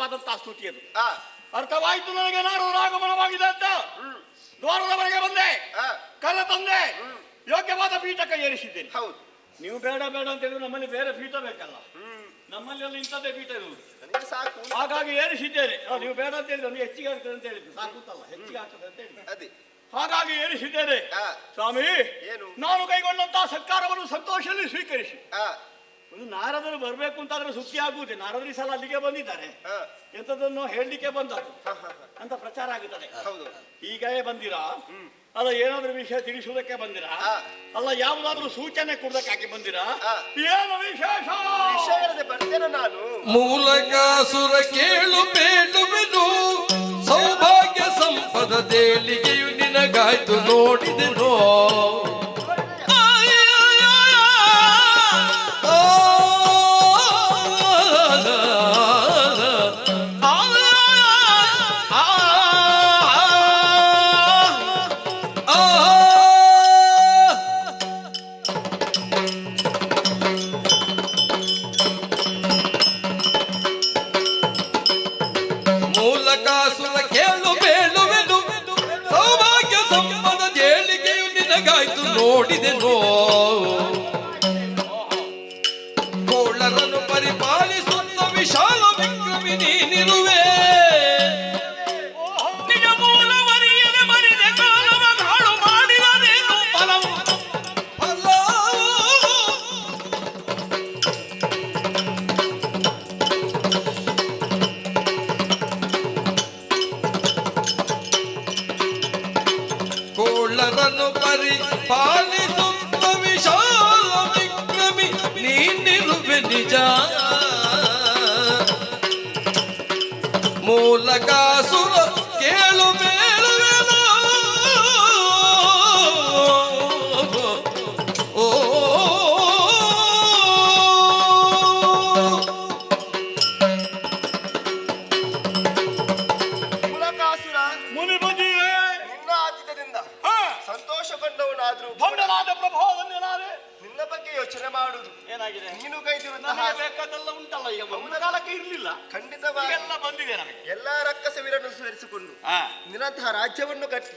ವಿಶೇಷವಾದಂತಹ ಸ್ತುತಿ ಅದು. ಅರ್ಥವಾಯ್ತು ನನಗೆ, ನಾರದರ ಆಗಮನವಾಗಿದೆ ಅಂತ ದ್ವಾರದವರೆಗೆ ಬಂದೆ, ಕರೆ ತಂದೆ, ಯೋಗ್ಯವಾದ ಪೀಠಕ್ಕೆ ಏರಿಸಿದ್ದೇನೆ. ಹೌದು, ನೀವು ಬೇಡ ಬೇಡ ಅಂತ ಹೇಳಿದ್ರೆ ನಮ್ಮಲ್ಲಿ ಬೇರೆ ಪೀಠ ಬೇಕಲ್ಲ, ನಮ್ಮಲ್ಲಿ ಎಲ್ಲ ಇಂಥದ್ದೇ ಪೀಠ ಇರುವುದು. ಸಾಕು, ಹಾಗಾಗಿ ಏರಿಸಿದ್ದೇನೆ. ನೀವು ಬೇಡ ಅಂತ ಹೇಳಿದ್ರೆ ಒಂದು ಹೆಚ್ಚಿಗೆ ಆಗ್ತದೆ ಅಂತ ಹೇಳಿದ್ರು, ಸಾಕುತ್ತಲ್ಲ ಹೆಚ್ಚಿಗೆ ಆಗ್ತದೆ ಅಂತ ಹೇಳಿ ಅದೇ ಹಾಗಾಗಿ ಏರಿಸಿದ್ದೇನೆ. ಸ್ವಾಮಿ, ನಾನು ಕೈಗೊಂಡಂತಹ ಸತ್ಕಾರವನ್ನು ಸಂತೋಷದಲ್ಲಿ ಸ್ವೀಕರಿಸಿ. ಒಂದು ನಾರದರು ಬರಬೇಕು ಅಂತಾದ್ರೆ ಸುದ್ದಿ ಆಗುವುದೇ, ನಾರದರು ಸಲ ಅಲ್ಲಿಗೆ ಬಂದಿದ್ದಾರೆ, ಎಂಥದನ್ನು ಹೇಳಲಿಕ್ಕೆ ಬಂದದ್ದು ಅಂತ ಪ್ರಚಾರ ಆಗುತ್ತದೆ. ಹೀಗೆ ಬಂದಿರಾ ಅಲ್ಲ, ಏನಾದ್ರೂ ವಿಷಯ ತಿಳಿಸುವುದಕ್ಕೆ ಬಂದಿರಾ ಅಲ್ಲ, ಯಾವುದಾದ್ರೂ ಸೂಚನೆ ಕೊಡೋದಕ್ಕಾಗಿ ಬಂದಿರಾ? ಏನು ವಿಶೇಷ? ಬರ್ತೇನೆ ನಾನು. ಮೂಲಕ ಸುರ ಕೇಳು ಬೇಡುವೆನು, ಸೌಭಾಗ್ಯ ಸಂಪದ ದೇಲಿಗೆಯು ನಿನಗಾಯ್ತು ನೋಡಿದೆನೋ. ನೋಡಿದೆನೋ ಕೋಳರನ್ನು ಪರಿಪಾಲಿಸುತ್ತ ವಿಶಾಲ ವಿಕ್ರಮಿ ನೀನಿರುವೆ. ನಿಜ ಮೂಲವರಿಯದೆ ಮರಿದೆ ಕಾಲವ ಹಾಳು ಮಾಡಿದನೇನು ಫಲವು ಫಲ. ಕೋಳರನ್ನು ಪಾಲಿಸುತ್ತ ವಿಶಾಲ ವಿಕ್ರಮಿ ನೀನಿರುವೆ ನಿಜ. ಮೂಲಕಾಸುರ ಕೇಳು ಬೇಳುವೆನೋ. ಓ ಮೂಲಕಾಸುರ ಮುನಿಪತಿಯೇ, ನಿನ್ನ ಆತಿಥ್ಯದಿಂದ ಸಂತೋಷಗೊಂಡವನಾದ್ರೂ ಭಂಡನಾದ ಪ್ರಭಾವವನ್ನೇನಾದೆ ನಿನ್ನ ಬಗ್ಗೆ ಯೋಚನೆ ಮಾಡುವುದು ಏನಾಗಿದೆ? ನೀನು ಕೈದಿರುವಂತಹ ಬೇಕಾದೆಲ್ಲ ಉಂಟಲ್ಲ, ಈಗ ಒಂದು ಕಾಲಕ್ಕೆ ಇರ್ಲಿಲ್ಲ, ಖಂಡಿತವಾಗಿ ಎಲ್ಲ ಬಂದಿದೆ ನಮಗೆ. ಎಲ್ಲಾ ರಕ್ಕಸವೀರನ್ನು ಸೇರಿಸಿಕೊಂಡು ನಿನ್ನಂತಹ ರಾಜ್ಯವನ್ನು ಕಟ್ಟಿ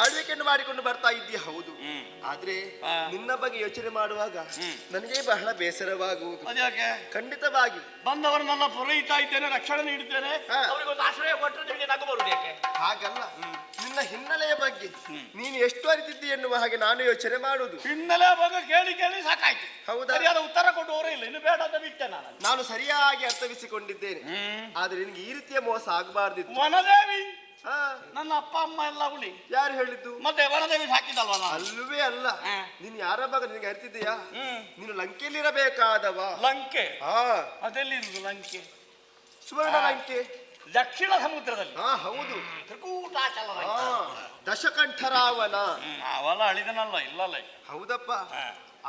ಆಳ್ವಿಕೆಯನ್ನು ಮಾಡಿಕೊಂಡು ಬರ್ತಾ ಇದ್ದೀಯ. ಹೌದು, ಆದ್ರೆ ನಿನ್ನ ಬಗ್ಗೆ ಯೋಚನೆ ಮಾಡುವಾಗ ನನಗೆ ಬಹಳ ಬೇಸರವಾಗುವುದು. ಖಂಡಿತವಾಗಿ ಬಂದವರನ್ನೆಲ್ಲ ಪೂರೈತಾ ಇದ್ದೇನೆ, ರಕ್ಷಣೆ ನೀಡುತ್ತೇನೆ, ಅವರಿಗೊಂದು ಆಶ್ರಯ ಕೊಟ್ಟರೆ ನಗು ಬರುವುದು ಯಾಕೆ? ಹಾಗಲ್ಲ, ನಿನ್ನ ಹಿನ್ನೆಲೆಯ ಬಗ್ಗೆ ನೀನು ಎಷ್ಟು ಅರಿತಿದ್ದಿ ಎನ್ನುವ ಹಾಗೆ ನಾನು ಯೋಚನೆ ಮಾಡುವುದು. ಹಿನ್ನೆಲೆ ಬಗ್ಗೆ ಕೇಳಿ ಕೇಳಿ ಸಾಕಾಯ್ತು. ಹೌದಾ? ಸರಿಯಾದ ಉತ್ತರ ಕೊಡುವವರೇ ಇಲ್ಲ, ಇನ್ನು ಬೇಡ ಅಂತ ಬಿಟ್ಟೆ ನಾನು ಸರಿಯಾಗಿ ಅರ್ಥವಿಸಿಕೊಂಡಿದ್ದೇನೆ. ಆದ್ರೆ ನಿನ್ಗೆ ಈ ರೀತಿಯ ಮೋಸ ಆಗಬಾರ್ದಿತ್ತು. ವನದೇವಿ ನನ್ನ ಅಪ್ಪ ಅಮ್ಮ ಎಲ್ಲ ಉಳಿ. ಯಾರು ಹೇಳಿದ್ದು? ಮತ್ತೆ ವನದೇವಿ ಸಾಕಿದಲ್ವ? ಅಲ್ಲವೇ ಅಲ್ಲ, ನೀನ್ ಯಾರ ಬಗ್ಗೆ ನಿನಗೆ ಅರಿತಿದ್ದೀಯಾ? ನೀನು ಲಂಕೆಯಲ್ಲಿರಬೇಕಾದವ. ಲಂಕೆ? ಅದೆಲ್ಲಿರುವುದು ಲಂಕೆ? ಸುವರ್ಣ ಲಂಕೆ, ದಕ್ಷಿಣ ಸಮುದ್ರದಲ್ಲಿ. ಹೌದು, ತ್ರಿಕೂಟಾಚಲ ದಶಕಂಠರಾವನ. ಅವೆಲ್ಲ ಅಳಿದನಲ್ಲ, ಇಲ್ಲಲ್ಲ. ಹೌದಪ್ಪ,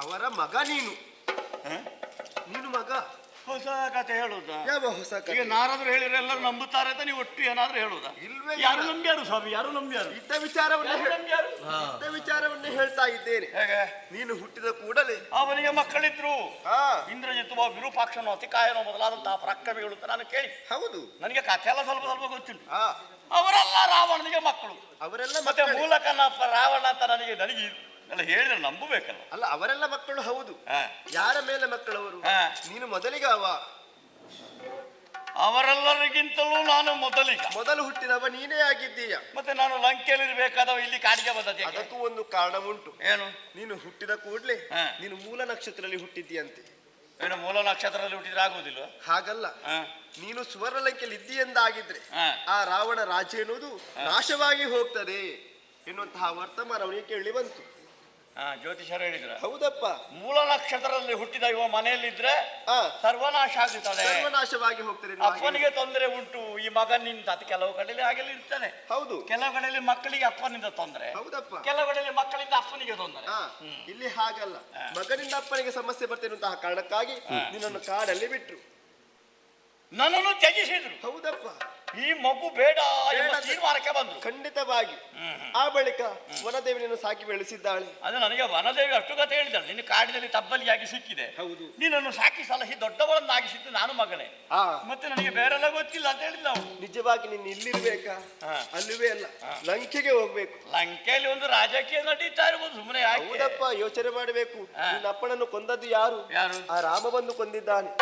ಅವರ ಮಗ ನೀನು. ನೀನು ಮಗ. ಹೊಸ ಕತೆ ಹೇಳುದಾ? ಯಾವ ಹೊಸ ಕತೆ? ಈಗ ನಾರಾದ್ರೂ ಹೇಳಿದ್ರೆ ಎಲ್ಲರೂ ನಂಬುತ್ತಾರೆ ಅಂತ ನೀವು ಒಟ್ಟು ಏನಾದ್ರೂ ಹೇಳುದಾ? ಇಲ್ವೇ? ಯಾರು ನಂಬ್ಯಾರು ಸ್ವಾಮಿ, ಯಾರು ನಂಬ್ಯಾರು? ಇದ್ದ ವಿಚಾರವನ್ನೇ ಹೇಳ್ತಾ ಇದ್ದೇನೆ. ಹೇಗೆ? ನೀನು ಹುಟ್ಟಿದ ಕೂಡಲೇ ಅವನಿಗೆ ಮಕ್ಕಳಿದ್ರು. ಇಂದ್ರಜಿತ್, ವಿರೂಪಾಕ್ಷನೋ, ಅತಿಕಾಯನೋ ಮೊದಲಾದಂತಹ ಪರಾಕ್ರಮಿಗಳು ಅಂತ ನಾನು ಕೇಳಿ. ಹೌದು, ನನಗೆ ಕಥೆ ಎಲ್ಲ ಸ್ವಲ್ಪ ಸ್ವಲ್ಪ ಗೊತ್ತುಂಟು. ಅವರೆಲ್ಲ ರಾವಣನಿಗೆ ಮಕ್ಕಳು. ಅವರೆಲ್ಲ ಮತ್ತೆ ಮೂಲಕನ ರಾವಣ ಅಂತ ನನಗೆ ಎಲ್ಲ ಹೇಳಿದ್ರೆ ನಂಬಬೇಕಲ್ಲ. ಅಲ್ಲ, ಅವರೆಲ್ಲ ಮಕ್ಕಳು. ಹೌದು, ಯಾರ ಮೇಲೆ ಮಕ್ಕಳವರು? ನೀನು ಮೊದಲಿಗೆ ಅವರೆಲ್ಲರಿಗಿಂತಲೂ ನಾನು ಮೊದಲು ಹುಟ್ಟಿದವ ನೀನೇ ಆಗಿದ್ದೀಯ. ಮತ್ತೆ ನಾನು ಲಂಕೆಯಲ್ಲಿ ಇರಬೇಕಾದವ ಇಲ್ಲಿ ಕಾಡಿಗೆ ಬಂದದ್ದು. ಅದಕ್ಕೂ ಒಂದು ಕಾರಣ ಉಂಟು. ಏನು? ನೀನು ಹುಟ್ಟಿದ ಕೂಡಲೇ ನೀನು ಮೂಲ ನಕ್ಷತ್ರದಲ್ಲಿ ಹುಟ್ಟಿದ್ದೀಯಂತೆ. ಏನು ಮೂಲ ನಕ್ಷತ್ರದಲ್ಲಿ ಹುಟ್ಟಿದ್ರೆ ಆಗುವುದಿಲ್ಲ? ಹಾಗಲ್ಲ, ನೀನು ಸುವರ್ಣ ಲಂಕೆಯಲ್ಲಿ ಇದ್ದೀಯೆಂದಾಗಿದ್ರೆ ಆ ರಾವಣ ರಾಜ್ಯ ಎನ್ನುವುದು ನಾಶವಾಗಿ ಹೋಗ್ತದೆ ಎನ್ನುವಂತಹ ವರ್ತಮಾನ ಅವನಿಗೆ ಕೇಳಿ ಬಂತು. ಜ್ಯೋತಿಷರು ಹೇಳಿದ್ರ? ಹೌದಪ್ಪ, ಮೂಲ ನಕ್ಷತ್ರದಲ್ಲಿ ಹುಟ್ಟಿದ ಇವ ಮನೆಯಲ್ಲಿದ್ರೆ ಸರ್ವನಾಶ ಆಗುತ್ತದೆ, ಸರ್ವನಾಶವಾಗಿ ಹೋಗ್ತದೆ. ಅಪ್ಪನಿಗೆ ತೊಂದರೆ ಉಂಟು ಈ ಮಗನಿಂದ. ಅದು ಕೆಲವು ಕಡೆಯಲ್ಲಿ ಹಾಗೆಲ್ಲ ಇರ್ತಾನೆ. ಹೌದು, ಕೆಲವು ಕಡೆಯಲ್ಲಿ ಮಕ್ಕಳಿಗೆ ಅಪ್ಪನಿಂದ ತೊಂದರೆ. ಹೌದಪ್ಪ, ಕೆಲವು ಕಡೆಯಲ್ಲಿ ಮಕ್ಕಳಿಂದ ಅಪ್ಪನಿಗೆ ತೊಂದರೆ. ಇಲ್ಲಿ ಹಾಗಲ್ಲ, ಮಗನಿಂದ ಅಪ್ಪನಿಗೆ ಸಮಸ್ಯೆ ಬರ್ತೇನೆ ಅಂತಹ ಕಾರಣಕ್ಕಾಗಿ ನಿನ್ನನ್ನು ಕಾಡಲ್ಲಿ ಬಿಟ್ರು. ನನ್ನನ್ನು ತ್ಯಜಿಸಿದ್ರು. ಹೌದಪ್ಪ, ಈ ಮಗು ಬೇಡ ಎಂಬ ಬೇಡ. ತೀರ್ಮಾನಕ್ಕೆ ಬಂದ್ರು. ಖಂಡಿತವಾಗಿ. ಆ ಬಳಿಕ ವನದೇವಿಯನ್ನು ಸಾಕಿ ಬೆಳೆಸಿದ್ದಾಳೆ. ಅದು ನನಗೆ ವನದೇವಿ ಅಷ್ಟು ಕಥೆ ಹೇಳಿದಳು. ನಿನ್ನ ಕಾಡಿನಲ್ಲಿ ತಬ್ಬಲಿಯಾಗಿ ಸಿಕ್ಕಿದೆ, ಹೌದು. ನಿನ್ನನ್ನು ಸಾಕಿ ಸಲಹಿ ದೊಡ್ಡವಳನ್ನಾಗಿಸಿದ್ದು ನಾನು ಮಗನೇ, ಆ ಮತ್ತೆ ನನಗೆ ಬೇರೆಲ್ಲ ಗೊತ್ತಿಲ್ಲ ಅಂತ ಹೇಳಿದ್ದ ಅವಳು. ನಿಜವಾಗಿ ನೀನು ಇಲ್ಲಿರ್ಬೇಕಾ? ಅಲ್ಲಿವೇ ಅಲ್ಲ, ಲಂಕೆಗೆ ಹೋಗ್ಬೇಕು. ಲಂಕೆಯಲ್ಲಿ ಒಂದು ರಾಜಕೀಯ ನಡೀತಾ ಇರ್ಬೋದು, ಸುಮ್ಮನೆ ಯಾಕೆ? ಹೌದಪ್ಪ, ಯೋಚನೆ ಮಾಡಬೇಕು. ನಿನ್ನ ಅಪ್ಪನನ್ನು ಕೊಂದದ್ದು ಯಾರು? ಯಾರು? ಆ ರಾಮ ಬಂದು ಕೊಂದಿದ್ದಾನೆ.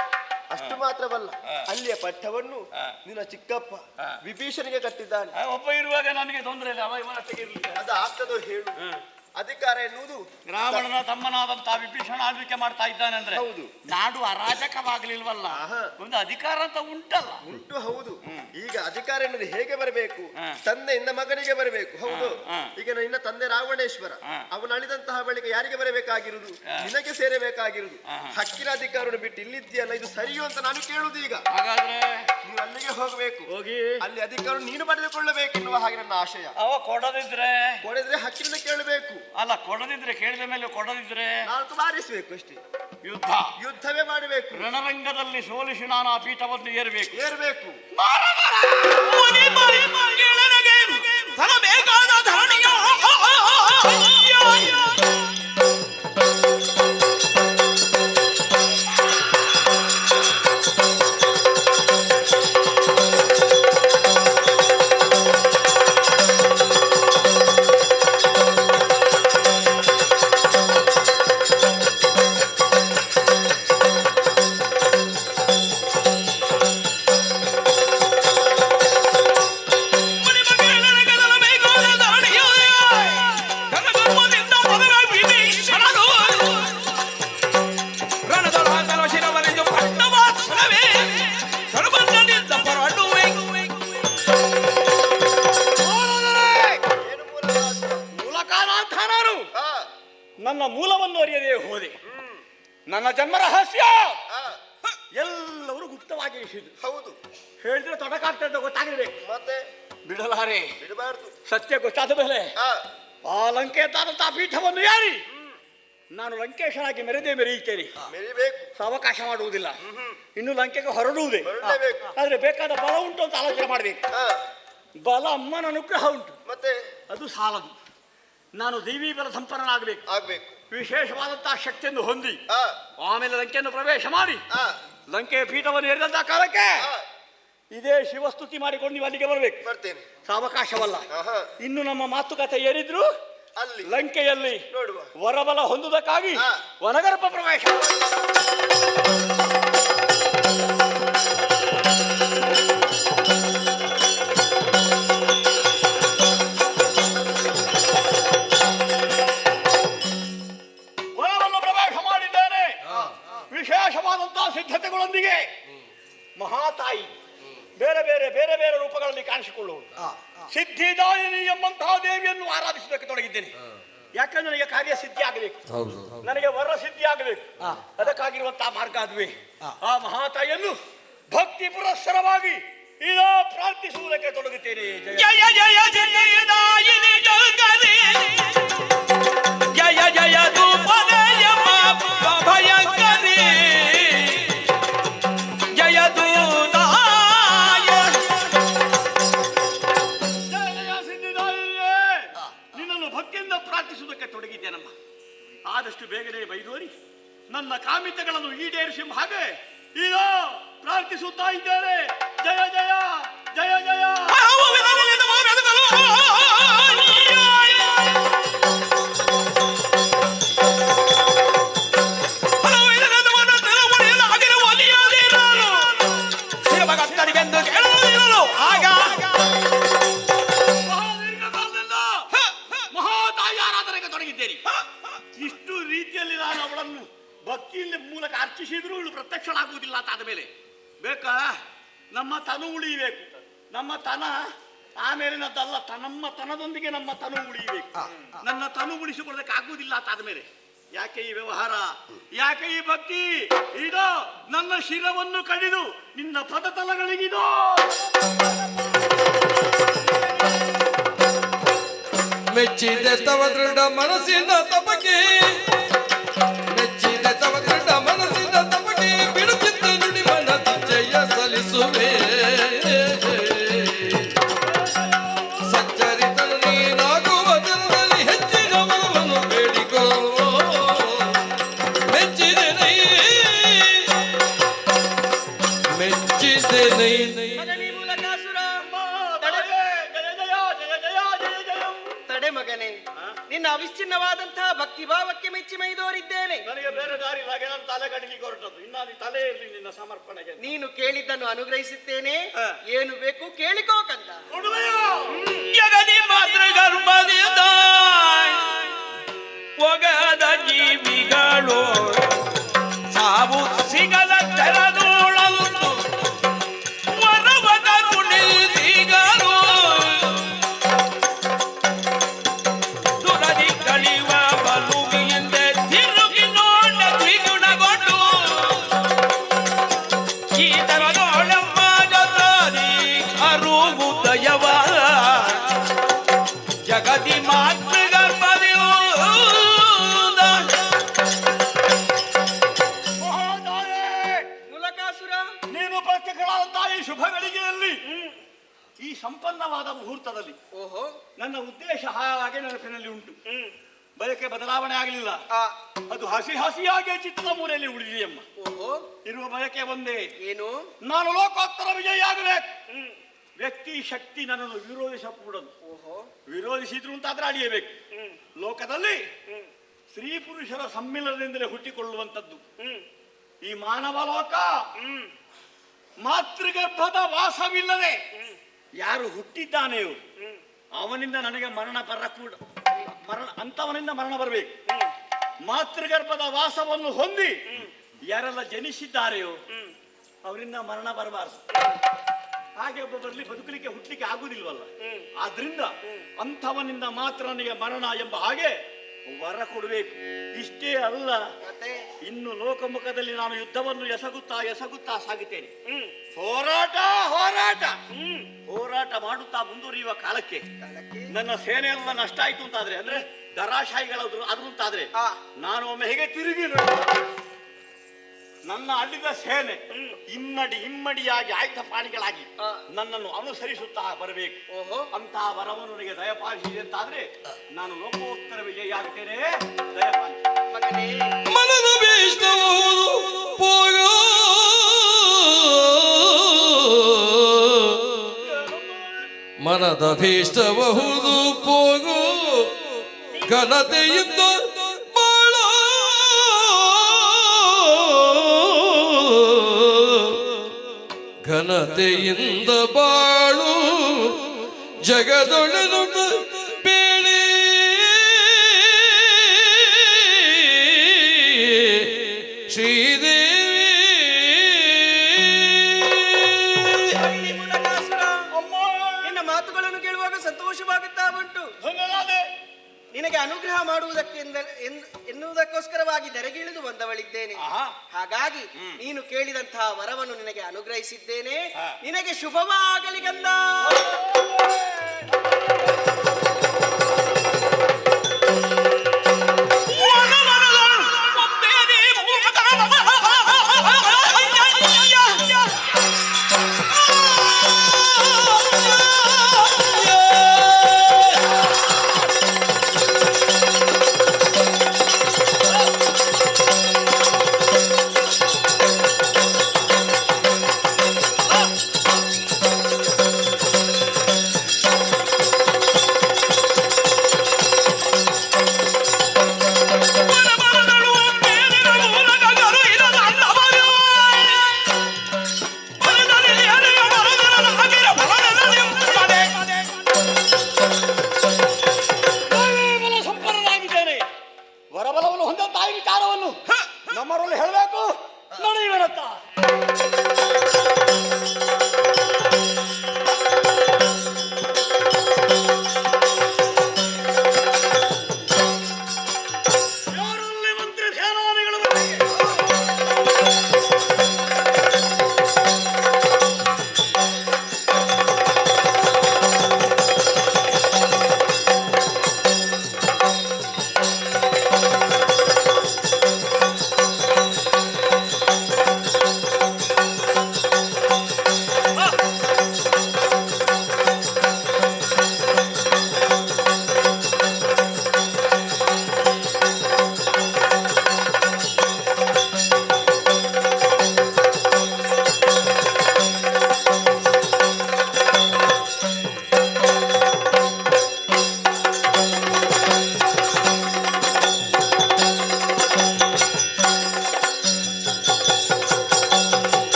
ಅಷ್ಟು ಮಾತ್ರವಲ್ಲ, ಅಲ್ಲಿಯ ಪಟ್ಟವನ್ನು ನಿನ್ನ ಚಿಕ್ಕಪ್ಪ ವಿಭೀಷಣಿಗೆ ಕಟ್ಟಿದ್ದಾನೆ. ಒಬ್ಬ ಇರುವಾಗ ನನಗೆ ತೊಂದರೆ ಇಲ್ಲ, ಅವ ಇವನಷ್ಟಕ್ಕೆ ಇರಲಿಲ್ಲ. ಅದು ಆಗ್ತದೋ ಹೇಳು? ಅಧಿಕಾರ ಎನ್ನುವುದು ರಾವಣನ ತಮ್ಮನಾದಂತಹ ವಿಭೀಷಣ ಆಳ್ವಿಕೆ ಮಾಡ್ತಾ ಇದ್ದಾನೆ ಅಂದ್ರೆ ಹೌದು. ನಾಡು ಅರಾಜಕವಾಗ್ಲಿಲ್ವಲ್ಲ, ಒಂದು ಅಧಿಕಾರ ಅಂತ ಉಂಟಲ್ಲ. ಉಂಟು, ಹೌದು. ಈಗ ಅಧಿಕಾರ ಎನ್ನುವುದು ಹೇಗೆ ಬರಬೇಕು? ತಂದೆಯಿಂದ ಮಗನಿಗೆ ಬರಬೇಕು. ಹೌದು. ಈಗ ನಿನ್ನ ತಂದೆ ರಾವಣೇಶ್ವರ, ಅವನು ಅಳಿದಂತಹ ಬಳಿಕ ಯಾರಿಗೆ ಬರಬೇಕಾಗಿರುವುದು? ನಿನಗೆ ಸೇರಬೇಕಾಗಿರುವುದು. ಹಕ್ಕಿನ ಅಧಿಕಾರವನ್ನು ಬಿಟ್ಟು ಇಲ್ಲಿದ್ದೀಯಲ್ಲ, ಇದು ಸರಿಯೋ ಅಂತ ನಾನು ಕೇಳುದು. ಈಗ ಹಾಗಾದ್ರೆ ನೀವು ಅಲ್ಲಿಗೆ ಹೋಗಬೇಕು, ಹೋಗಿ ಅಲ್ಲಿ ಅಧಿಕಾರ ನೀನು ಪಡೆದುಕೊಳ್ಳಬೇಕೆನ್ನುವ ಹಾಗೆ ನನ್ನ ಆಶಯ. ಅವ ಕೊಡದಿದ್ರೆ ಹಕ್ಕಿನಿಂದ ಕೇಳಬೇಕು. ಅಲ್ಲ, ಕೊಡದಿದ್ರೆ ಕೇಳಿದ ಮೇಲೆ ಕೊಡದಿದ್ರೆ ನಾನು ಬಾರಿಸಬೇಕು ಅಷ್ಟೇ. ಯುದ್ಧವೇ ಮಾಡಬೇಕು. ರಣರಂಗದಲ್ಲಿ ಸೋಲಿಸಿ ನಾನು ಆ ಪೀಠವನ್ನು ಏರಬೇಕು. ನನ್ನ ಮೂಲವನ್ನು ಅರಿಯದೇ ಹೋದೆ. ನನ್ನ ಜನ್ಮ ರಹಸ್ಯ ಎಲ್ಲವರು ಗುಪ್ತವಾಗಿ ಇರಿಸಿದ್ರು. ಹೌದು. ಹೇಳಿದ್ರೆ ತೊಡಕಾಗ್ತದೆ ಅಂತ ಗೊತ್ತಾಗಿರ್ಬೇಕು. ಮತ್ತೆ ಬಿಡಲಾರೆ, ಬಿಡಬಾರ್ದು. ಸತ್ಯ ಗೊತ್ತಾದ ಮೇಲೆ ಆ ಲಂಕೇತಾದಂತಹ ಪೀಠವನ್ನು ಯಾರಿ ನಾನು ಲಂಕೇಶನಾಗಿ ಮೆರೆಯುತ್ತೇನೆ. ಮೆರಿಬೇಕು, ಅವಕಾಶ ಮಾಡುವುದಿಲ್ಲ. ಇನ್ನು ಲಂಕೆಗೆ ಹೊರಡುವುದೇ. ಹೊರಡಬೇಕು. ಆದ್ರೆ ಬೇಕಾದ ಬಲ ಉಂಟು ಅಂತ ಆಲೋಚನೆ ಮಾಡಬೇಕು. ಬಲ ಅಮ್ಮನ ಅನುಗ್ರಹ ಉಂಟು, ಮತ್ತೆ ಅದು ಸಾಲದು. ನಾನು ದೈವಿ ಬಲ ಸಂಪನ್ನನಾಗಬೇಕು, ಆಗ್ಬೇಕು. ವಿಶೇಷವಾದಂತಹ ಶಕ್ತಿಯನ್ನು ಹೊಂದಿ ಆಮೇಲೆ ಲಂಕೆಯನ್ನು ಪ್ರವೇಶ ಮಾಡಿ ಲಂಕೆಯ ಪೀಠವನ್ನು ಏರಿದಂತಹ ಕಾಲಕ್ಕೆ ಇದೇ ಶಿವಸ್ತುತಿ ಮಾಡಿಕೊಂಡು ನೀವು ಅಲ್ಲಿಗೆ ಬರಬೇಕು. ಬರ್ತೇನೆ. ಸಾವಕಾಶವಲ್ಲ. ಇನ್ನು ನಮ್ಮ ಮಾತುಕತೆ ಏನಿದ್ರು ಅಲ್ಲಿ ಲಂಕೆಯಲ್ಲಿ ನೋಡುವ ವರಬಲ ಹೊಂದುವುದಕ್ಕಾಗಿ ವನಗರ್ಭ ಪ್ರವೇಶ. ವನವನ್ನು ಪ್ರವೇಶ ಮಾಡಿದ್ದೇನೆ ವಿಶೇಷವಾದಂತಹ ಸಿದ್ಧತೆಗಳೊಂದಿಗೆ. ಮಹಾತಾಯಿ ಬೇರೆ ಬೇರೆ ಬೇರೆ ಬೇರೆ ರೂಪಗಳಲ್ಲಿ ಕಾಣಿಸಿಕೊಳ್ಳುವುದು. ಸಿದ್ಧಿದಾಯಿನಿ ಎಂಬಂತಹ ದೇವಿಯನ್ನು ಆರಾಧಿಸಬೇಕು ತೊಡಗಿದ್ದೇನೆ. ಯಾಕಂದ್ರೆ ನನಗೆ ಕಾರ್ಯ ಸಿದ್ಧಿ ಆಗಬೇಕು, ನನಗೆ ವರ ಸಿದ್ಧಿ ಆಗಬೇಕು. ಅದಕ್ಕಾಗಿರುವಂತಹ ಮಾರ್ಗ ಅದುವೇ. ಆ ಮಹಾತಾಯಿಯನ್ನು ಭಕ್ತಿ ಪುರಸ್ಸರವಾಗಿ ಈಗ ಪ್ರಾರ್ಥಿಸುವುದಕ್ಕೆ ತೊಡಗುತ್ತೇನೆ. ಜಯ ಜಯ ಸಿದ್ಧಿದಾಯಿನಿ ಜಗದೇ ಜಯ ಜಯ ಧೂಪದಯ ಭಯಂಕರಿ ಜಯ ದೂತಾಯ ಜಯ ಸಿದ್ಧಿದಾಯಿನಿಯೇ, ನಿನ್ನನ್ನು ಭಕ್ತಿಯಿಂದ ಪ್ರಾರ್ಥಿಸುವುದಕ್ಕೆ ತೊಡಗಿದ್ದೇನಮ್ಮ. ಆದಷ್ಟು ಬೇಗನೆ ಬೈದೋರಿ ನನ್ನ ಕಾಮಿತಗಳನ್ನು ಈಡೇರಿಸಿ ಹಾಗೆ ಈಗ ಪ್ರಾರ್ಥಿಸುತ್ತಾ ಇದ್ದೇನೆ. ಜಯ ಜಯ ಜಯ ಜಯ. ಮಹಾತಾಯಿ ಆರಾಧನೆಗೆ ತೊಡಗಿದ್ದೇನೆ. ಇಷ್ಟು ರೀತಿಯಲ್ಲಿ ನಾನು ಅವಳನ್ನು ಭಕ್ತಿಯಿಂದ ಮೂಲಕ ಅರ್ಚಿಸಿದ್ರು ಇವಳು ಪ್ರತ್ಯಕ್ಷಳಾಗುವುದಿಲ್ಲ ಅಂತ ಆದ ಮೇಲೆ ಬೇಕಾ ನಮ್ಮ ತನು ಉಳಿಯಬೇಕು. ನಮ್ಮ ತನ ಆಮೇಲಿನದ್ದಲ್ಲ, ನಮ್ಮ ತನದೊಂದಿಗೆ ನಮ್ಮ ತನು ಉಳಿಯಬೇಕು. ನನ್ನ ತನು ಉಳಿಸಿಕೊಳ್ಳೋದಕ್ಕೆ ಆಗುವುದಿಲ್ಲ ಅಂತ ಆದ ಮೇಲೆ ಯಾಕೆ ಈ ವ್ಯವಹಾರ, ಯಾಕೆ ಈ ಭಕ್ತಿ? ಇದೋ ನನ್ನ ಶಿರವನ್ನು ಕಡಿದು ನಿನ್ನ ಪದತಲಗಳಿಗಿದೋ. ಮೆಚ್ಚಿದೆ ತವ ದೃಢ ಮನಸ್ಸಿನ ತಪಕೆ, ಮೆಚ್ಚಿದೆ ತವ ದೃಢ ಮನಸ್ಸಿನ ತಪಕೆ, ಬಿಡುತ್ತಿದ್ದ ನುಡಿ ಮನ ಜಯ ಸಲ್ಲಿಸು ಮಗನೇ, ನಿನ್ನ ಅವಿಚ್ಛಿನ್ನವಾದಂತಹ ಭಕ್ತಿ ಭಾವಕ್ಕೆ ಮೆಚ್ಚಿ ಮೈದೋರಿದ್ದೇನೆ. ನನಗೆ ಬೇರೆ ದಾರಿ ಇಲ್ಲ, ನಾನು ತಲೆ ಕಡಿಲಿಕ್ಕೆ ಹೊರಟದ್ದು. ಇನ್ನಾದಿ ತಲೆ ಇರಲಿ ನಿನ್ನ ಸಮರ್ಪಣೆಗೆ. ನೀನು ಕೇಳಿದ್ದನ್ನು ಅನುಗ್ರಹಿಸುತ್ತೇನೆ. ಏನು ಬೇಕು ಕೇಳಿಕೋ ಕಂದ. ಜಗದಿ ಮಾತೃ ಗರ್ಭದಿಂದ ಒಗದ ಜೀವಿಗಳು ಸಾವು ಸಿಗದ ತೆರದೋಳಂದು ವರವದ ಕುಣಿದಿಗಳು ದುರದಿ ಕಳಿವ ಬಲುವಿಯಿಂದ ತಿರುಗಿ ನೋಡ ದ್ವಿಗುಣಗೊಂಡು ಈ ತರದೋಳಮ್ಮ ಜೊತಾದಿ ಅರುವುದಯವ ಜಗದಿ ಮಾತೃ ಶುಭ ಗಳಿಗೆಯಲ್ಲಿ ಈ ಸಂಪನ್ನವಾದ ಮುಹೂರ್ತದಲ್ಲಿ ನನ್ನ ಉದ್ದೇಶ ಹಾಗೆ ನೆನಪಿನಲ್ಲಿ ಉಂಟು. ಬಯಕೆ ಬದಲಾವಣೆ ಆಗಲಿಲ್ಲ. ಅದು ಹಸಿ ಹಸಿಯಾಗಿ ಚಿತ್ರದ ಮೂಲೆಯಲ್ಲಿ ಉಳಿದಿದೆಯಮ್ಮ. ಇರುವ ಬಯಕೆ ಒಂದೇ, ಏನು? ನಾನು ಲೋಕೋತ್ತರ ವಿಜಯ ಆಗಬೇಕು. ವ್ಯಕ್ತಿ ಶಕ್ತಿ ನನ್ನನ್ನು ವಿರೋಧಿಸಕೂಡದು. ವಿರೋಧಿಸಿದ್ರು ಅಂತಾದ್ರೆ ಅಳಿಯಬೇಕು. ಲೋಕದಲ್ಲಿ ಸ್ತ್ರೀ ಪುರುಷರ ಸಮ್ಮಿಲನದಿಂದಲೇ ಹುಟ್ಟಿಕೊಳ್ಳುವಂಥದ್ದು ಈ ಮಾನವ ಲೋಕ. ಮಾತೃಗರ್ಭದ ವಾಸವಿಲ್ಲದೆ ಯಾರು ಹುಟ್ಟಿದ್ದಾನೆಯೋ ಅವನಿಂದ ನನಗೆ ಮರಣ ಅಂತವನಿಂದ ಮರಣ ಬರಬೇಕು. ಮಾತೃಗರ್ಭದ ವಾಸವನ್ನು ಹೊಂದಿ ಯಾರೆಲ್ಲ ಜನಿಸಿದ್ದಾರೆಯೋ ಅವರಿಂದ ಮರಣ ಬರಬಾರದು. ಹಾಗೆ ಒಬ್ಬ ಬದುಕಲಿಕ್ಕೆ ಹುಟ್ಟಲಿಕ್ಕೆ ಆಗುದಿಲ್ವಲ್ಲ. ಆದ್ರಿಂದ ಅಂಥವನಿಂದ ಮಾತ್ರ ನನಗೆ ಮರಣ ಎಂಬ ಹಾಗೆ ವರ ಕೊಡಬೇಕು. ಇಷ್ಟೇ ಅಲ್ಲ, ಇನ್ನು ಲೋಕಮುಖದಲ್ಲಿ ನಾನು ಯುದ್ಧವನ್ನು ಎಸಗುತ್ತಾ ಸಾಗುತ್ತೇನೆ. ಹೋರಾಟ ಮಾಡುತ್ತಾ ಮುಂದುವರಿಯುವ ಕಾಲಕ್ಕೆ ನನ್ನ ಸೇನೆಯೆಲ್ಲ ನಷ್ಟ ಆಯ್ತು ಅಂತಾದ್ರೆ, ಅಂದ್ರೆ ದರಾಶಾಹಿಗಳಾದ್ರು ಅದ್ರು ಅಂತಾದ್ರೆ, ನಾನು ಒಮ್ಮೆ ಹೇಗೆ ತಿರುಗಿ ನನ್ನ ಅಲ್ಲಿದ ಸೇನೆ ಇಮ್ಮಡಿಯಾಗಿ ಆಯುಧ ಪಾಣಿಗಳಾಗಿ ನನ್ನನ್ನು ಅನುಸರಿಸುತ್ತಾ ಬರಬೇಕು. ಅಂತಹ ವರವನ್ನು ನನಗೆ ದಯಪಾಲಿಸಿದೆ ಅಂತಾದ್ರೆ ನಾನು ಲೋಕೋತ್ತರ ವಿಜಯ ಆಗ್ತೇನೆ. ದಯಪಾಲಿಸಿ. ಮನದ ಮನದ ಭೀಷ್ಟಬಹುದು ಪೋಗು ಘನತೆಯಿಂದ ಘನತೆಯಿಂದ ಬಾಳು ಜಗದೊಳಲು ಬೇಳೆ ಶ್ರೀದೇವಿ. ನಿನ್ನ ಮಾತುಗಳನ್ನು ಕೇಳುವಾಗ ಸಂತೋಷವಾಗುತ್ತಾ ಉಂಟು. ನಿನಗೆ ಅನುಗ್ರಹ ಮಾಡುವುದಕ್ಕೆ ಎನ್ನುವುದಕ್ಕೋಸ್ಕರವಾಗಿ ದರೆಗಿಳಿದು ಬಂದವಳಿದ್ದೇನೆ. ಹಾಗಾಗಿ ನೀನು ಕೇಳಿದಂತಹ ವರವನ್ನು ನಿನಗೆ ಅನುಗ್ರಹಿಸಿದ್ದೇನೆ. ನಿನಗೆ ಶುಭವಾಗಲಿ ಕಂದ.